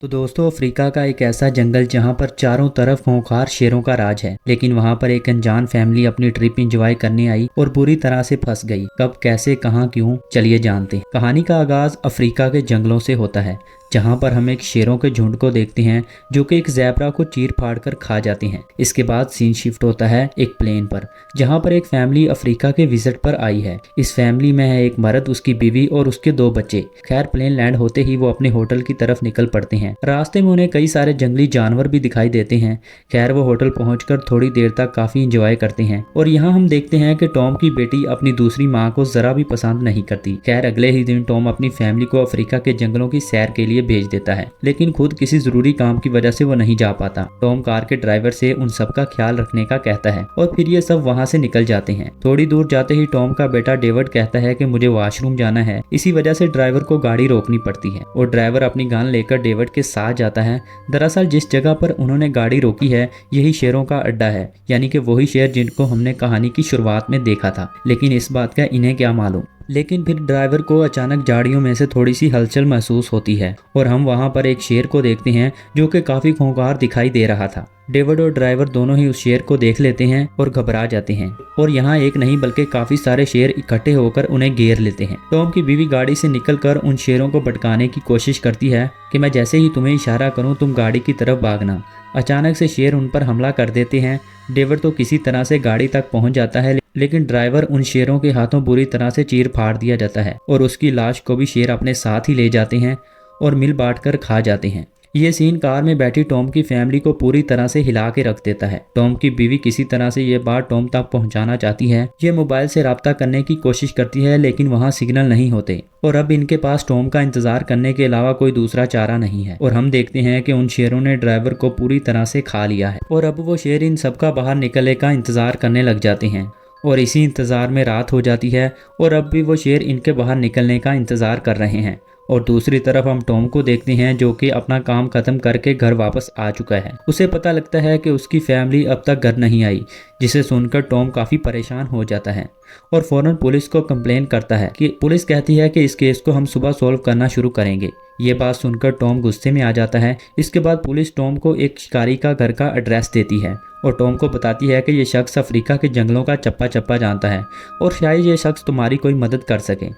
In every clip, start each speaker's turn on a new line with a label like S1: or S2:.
S1: तो दोस्तों, अफ्रीका का एक ऐसा जंगल जहां पर चारों तरफ खूंखार शेरों का राज है। लेकिन वहां पर एक अनजान फैमिली अपनी ट्रिप एंजॉय करने आई और बुरी तरह से फंस गई। कब, कैसे, कहां, क्यों, चलिए जानते हैं। कहानी का आगाज अफ्रीका के जंगलों से होता है, जहां पर हम एक शेरों के झुंड को देखते हैं जो कि एक ज़ेब्रा को चीर फाड़ कर खा जाते हैं। इसके बाद सीन शिफ्ट होता है एक प्लेन पर, जहां पर एक फैमिली अफ्रीका के विजिट पर आई है। इस फैमिली में है एक मर्द, उसकी बीवी और उसके 2 बच्चे। खैर, प्लेन लैंड होते ही वो अपने होटल की तरफ निकल पड़ते हैं। रास्ते में उन्हें कई सारे जंगली जानवर भी दिखाई देते हैं। खैर, वो होटल पहुंचकर थोड़ी देर तक काफी इंजॉय करते हैं और यहाँ हम देखते हैं कि टॉम की बेटी अपनी दूसरी माँ को जरा भी पसंद नहीं करती। खैर, अगले ही दिन टॉम अपनी फैमिली को अफ्रीका के जंगलों की सैर के लिए भेज देता है, लेकिन खुद किसी जरूरी काम की वजह से वो नहीं जा पाता। टॉम कार के ड्राइवर से उन सब का ख्याल रखने का कहता है और फिर ये सब वहाँ से निकल जाते हैं। थोड़ी दूर जाते ही टॉम का बेटा डेविड कहता है कि मुझे वॉशरूम जाना है। इसी वजह से ड्राइवर को गाड़ी रोकनी पड़ती है और ड्राइवर अपनी गन लेकर डेविड के साथ जाता है। दरअसल जिस जगह पर उन्होंने गाड़ी रोकी है, यही शेरों का अड्डा है, यानी कि वही शेर जिनको हमने कहानी की शुरुआत में देखा था। लेकिन इस बात का इन्हें क्या मालूम। लेकिन फिर ड्राइवर को अचानक झाड़ियों में से थोड़ी सी हलचल महसूस होती है और हम वहां पर एक शेर को देखते हैं जो कि काफी खूंखार दिखाई दे रहा था। डेविड और ड्राइवर दोनों ही उस शेर को देख लेते हैं और घबरा जाते हैं और यहाँ एक नहीं बल्कि काफी सारे शेर इकट्ठे होकर उन्हें घेर लेते हैं। टॉम की बीवी गाड़ी से निकलकर उन शेरों को भटकाने की कोशिश करती है कि मैं जैसे ही तुम्हें इशारा करूं तुम गाड़ी की तरफ भागना। अचानक से शेर उन पर हमला कर देते हैं। डेविड तो किसी तरह से गाड़ी तक पहुंच जाता है, लेकिन ड्राइवर उन शेरों के हाथों बुरी तरह से चीर फाड़ दिया जाता है और उसकी लाश को भी शेर अपने साथ ही ले जाते हैं और मिल बांट कर खा जाते हैं। ये सीन कार में बैठी टॉम की फैमिली को पूरी तरह से हिला के रख देता है। टॉम की बीवी किसी तरह से ये बात टॉम तक पहुंचाना चाहती है। ये मोबाइल से राब्ता करने की कोशिश करती है, लेकिन वहाँ सिग्नल नहीं होते और अब इनके पास टॉम का इंतजार करने के अलावा कोई दूसरा चारा नहीं है। और हम देखते हैं कि उन शेरों ने ड्राइवर को पूरी तरह से खा लिया है और अब वो शेर इन सबका बाहर निकलने का इंतजार करने लग जाते हैं और इसी इंतजार में रात हो जाती है और अब भी वो शेर इनके बाहर निकलने का इंतजार कर रहे हैं। और दूसरी तरफ हम टॉम को देखते हैं जो कि अपना काम खत्म करके घर वापस आ चुका है। उसे पता लगता है कि उसकी फैमिली अब तक घर नहीं आई, जिसे सुनकर टॉम काफी परेशान हो जाता है और फौरन पुलिस को कंप्लेन करता है कि पुलिस कहती है कि इस केस को हम सुबह सॉल्व करना शुरू करेंगे। ये बात सुनकर टॉम गुस्से में आ जाता है। इसके बाद पुलिस टॉम को एक शिकारी का घर का एड्रेस देती है और टॉम को बताती है कि ये शख्स अफ्रीका के जंगलों का चप्पा चप्पा जानता है और शायद ये शख्स तुम्हारी कोई मदद कर सके।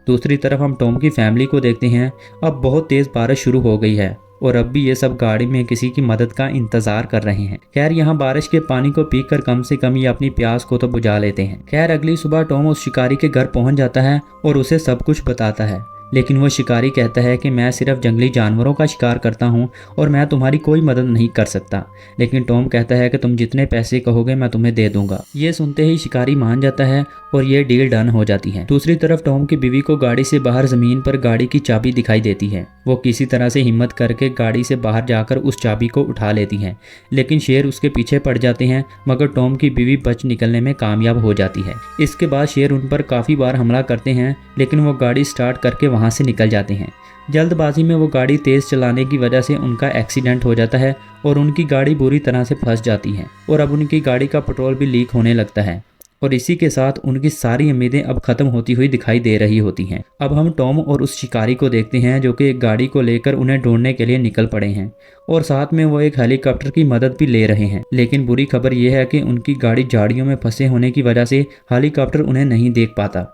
S1: दूसरी तरफ हम टॉम की फैमिली को देखते हैं। अब बहुत तेज बारिश शुरू हो गई है और अब भी ये सब गाड़ी में किसी की मदद का इंतजार कर रहे हैं। खैर, यहाँ बारिश के पानी को पीकर कम से कम ये अपनी प्यास को तो बुझा लेते हैं। खैर, अगली सुबह टॉम उस शिकारी के घर पहुंच जाता है और उसे सब कुछ बताता है, लेकिन वो शिकारी कहता है कि मैं सिर्फ जंगली जानवरों का शिकार करता हूँ और मैं तुम्हारी कोई मदद नहीं कर सकता। लेकिन टॉम कहता है कि तुम जितने पैसे कहोगे मैं तुम्हें दे दूंगा। ये सुनते ही शिकारी मान जाता है और ये डील डन हो जाती है। दूसरी तरफ टॉम की बीवी को गाड़ी से बाहर जमीन पर गाड़ी की चाबी दिखाई देती है। वो किसी तरह से हिम्मत करके गाड़ी से बाहर जाकर उस चाबी को उठा लेती हैं, लेकिन शेर उसके पीछे पड़ जाते हैं, मगर टॉम की बीवी बच निकलने में कामयाब हो जाती है। इसके बाद शेर उन पर काफी बार हमला करते हैं, लेकिन वो गाड़ी स्टार्ट करके वहां से निकल जाते हैं। जल्दबाजी में वो गाड़ी तेज चलाने की वजह से उनका एक्सीडेंट हो जाता है और उनकी गाड़ी बुरी तरह से फंस जाती है और अब उनकी गाड़ी का पेट्रोल भी लीक होने लगता है और इसी के साथ उनकी सारी उम्मीदें अब खत्म होती हुई दिखाई दे रही होती हैं। अब हम टॉम और उस शिकारी को देखते हैं जो कि एक गाड़ी को लेकर उन्हें ढूंढने के लिए निकल पड़े हैं और साथ में वो एक हेलीकॉप्टर की मदद भी ले रहे हैं। लेकिन बुरी खबर यह है कि उनकी गाड़ी झाड़ियों में फंसे होने की वजह से हेलीकॉप्टर उन्हें नहीं देख पाता।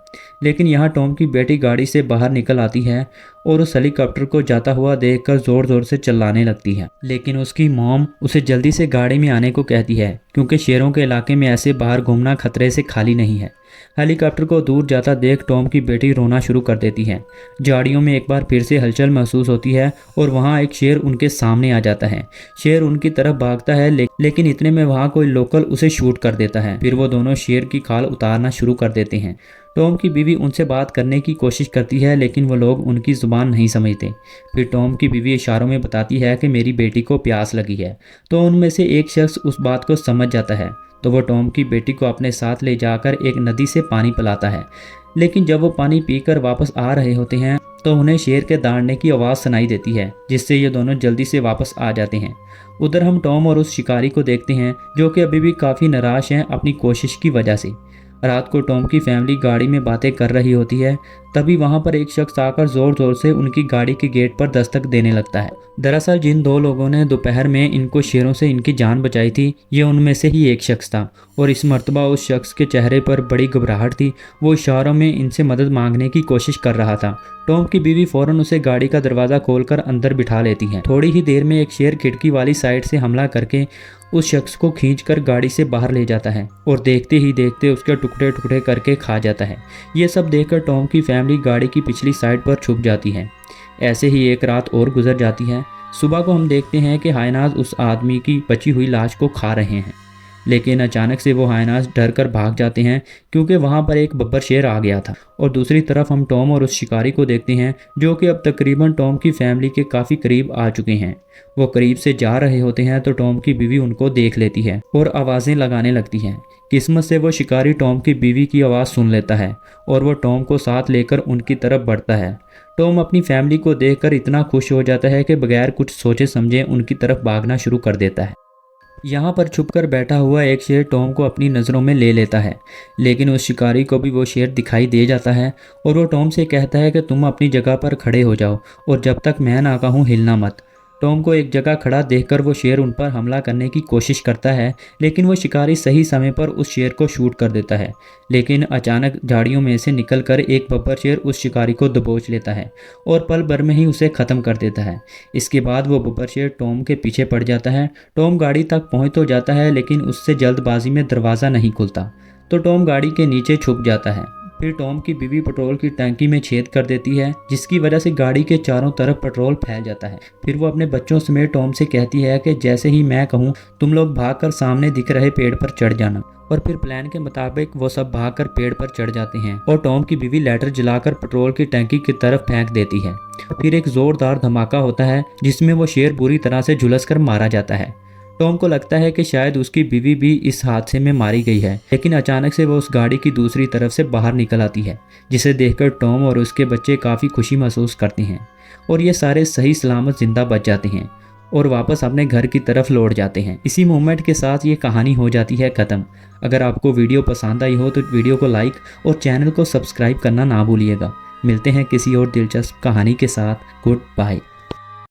S1: लेकिन यहाँ टॉम की बेटी गाड़ी से बाहर निकल आती है और उस हेलीकॉप्टर को जाता हुआ देखकर जोर जोर से चिल्लाने लगती है, लेकिन उसकी मॉम उसे जल्दी से गाड़ी में आने को कहती है क्योंकि शेरों के इलाके में ऐसे बाहर घूमना खतरे से खाली नहीं है। हेलीकॉप्टर को दूर जाता देख टॉम की बेटी रोना शुरू कर देती है। झाड़ियों में एक बार फिर से हलचल महसूस होती है और वहाँ एक शेर उनके सामने आ जाता है। शेर उनकी तरफ भागता है, लेकिन इतने में वहाँ कोई लोकल उसे शूट कर देता है। फिर वो दोनों शेर की खाल उतारना शुरू कर देते हैं। टॉम की बीवी उनसे बात करने की कोशिश करती है, लेकिन वो लोग उनकी जुबान नहीं समझते। फिर टॉम की बीवी इशारों में बताती है कि मेरी बेटी को प्यास लगी है, तो उनमें से एक शख्स उस बात को समझ जाता है, तो वो टॉम की बेटी को अपने साथ ले जाकर एक नदी से पानी पिलाता है। लेकिन जब वो पानी पीकर वापस आ रहे होते हैं तो उन्हें शेर के दौड़ने की आवाज़ सुनाई देती है, जिससे ये दोनों जल्दी से वापस आ जाते हैं। उधर हम टॉम और उस शिकारी को देखते हैं जो कि अभी भी काफ़ी निराश हैं अपनी कोशिश की वजह से। रात को टॉम की फैमिली गाड़ी में बातें कर रही होती है तभी वहां पर एक शख्स आकर जोर जोर से उनकी गाड़ी के गेट पर दस्तक देने लगता है। दरअसल जिन दो लोगों ने दोपहर में इनको शेरों से इनकी जान बचाई थी, ये उनमें से ही एक शख्स था और इस मर्तबा उस शख्स के चेहरे पर बड़ी घबराहट थी। वो इशारों में इनसे मदद मांगने की कोशिश कर रहा था। टॉम की बीवी फौरन उसे गाड़ी का दरवाज़ा खोलकर अंदर बिठा लेती है। थोड़ी ही देर में एक शेर खिड़की वाली साइड से हमला करके उस शख्स को खींचकर गाड़ी से बाहर ले जाता है और देखते ही देखते उसके टुकड़े टुकड़े करके खा जाता है। ये सब देखकर टॉम की फैमिली गाड़ी की पिछली साइड पर छुप जाती है। ऐसे ही एक रात और गुजर जाती है। सुबह को हम देखते हैं कि हायनाज उस आदमी की बची हुई लाश को खा रहे हैं, लेकिन अचानक से वो हायनाज डर कर भाग जाते हैं क्योंकि वहाँ पर एक बब्बर शेर आ गया था। और दूसरी तरफ हम टॉम और उस शिकारी को देखते हैं जो कि अब तकरीबन टॉम की फैमिली के काफ़ी करीब आ चुके हैं। वो करीब से जा रहे होते हैं तो टॉम की बीवी उनको देख लेती है और आवाज़ें लगाने लगती है। किस्मत से वो शिकारी टॉम की बीवी की आवाज़ सुन लेता है और वो टॉम को साथ लेकर उनकी तरफ बढ़ता है। टॉम अपनी फैमिली को देखकर इतना खुश हो जाता है कि बगैर कुछ सोचे समझे उनकी तरफ भागना शुरू कर देता है। यहाँ पर छुपकर बैठा हुआ एक शेर टॉम को अपनी नज़रों में ले लेता है, लेकिन उस शिकारी को भी वो शेर दिखाई दे जाता है और वो टॉम से कहता है कि तुम अपनी जगह पर खड़े हो जाओ और जब तक मैं ना कहूँ हिलना मत। टॉम को एक जगह खड़ा देखकर वो शेर उन पर हमला करने की कोशिश करता है, लेकिन वो शिकारी सही समय पर उस शेर को शूट कर देता है। लेकिन अचानक झाड़ियों में से निकलकर एक बब्बर शेर उस शिकारी को दबोच लेता है और पल भर में ही उसे ख़त्म कर देता है। इसके बाद वो बब्बर शेर टॉम के पीछे पड़ जाता है। टॉम गाड़ी तक पहुँच तो जाता है, लेकिन उससे जल्दबाजी में दरवाज़ा नहीं खुलता तो टॉम गाड़ी के नीचे छुप जाता है। फिर टॉम की बीवी पेट्रोल की टंकी में छेद कर देती है, जिसकी वजह से गाड़ी के चारों तरफ पेट्रोल फैल जाता है। फिर वो अपने बच्चों समेत टॉम से कहती है कि जैसे ही मैं कहूँ तुम लोग भागकर सामने दिख रहे पेड़ पर चढ़ जाना। और फिर प्लान के मुताबिक वो सब भागकर पेड़ पर चढ़ जाते हैं और टॉम की बीवी लाइटर जलाकर पेट्रोल की टंकी की तरफ फेंक देती है। फिर एक जोरदार धमाका होता है जिसमें वो शेर बुरी तरह से झुलसकर मारा जाता है। टॉम को लगता है कि शायद उसकी बीवी भी इस हादसे में मारी गई है, लेकिन अचानक से वो उस गाड़ी की दूसरी तरफ से बाहर निकल आती है, जिसे देखकर टॉम और उसके बच्चे काफ़ी खुशी महसूस करते हैं और ये सारे सही सलामत जिंदा बच जाते हैं और वापस अपने घर की तरफ लौट जाते हैं। इसी मोमेंट के साथ ये कहानी हो जाती है ख़त्म। अगर आपको वीडियो पसंद आई हो तो वीडियो को लाइक और चैनल को सब्सक्राइब करना ना भूलिएगा। मिलते हैं किसी और दिलचस्प कहानी के साथ। Good bye.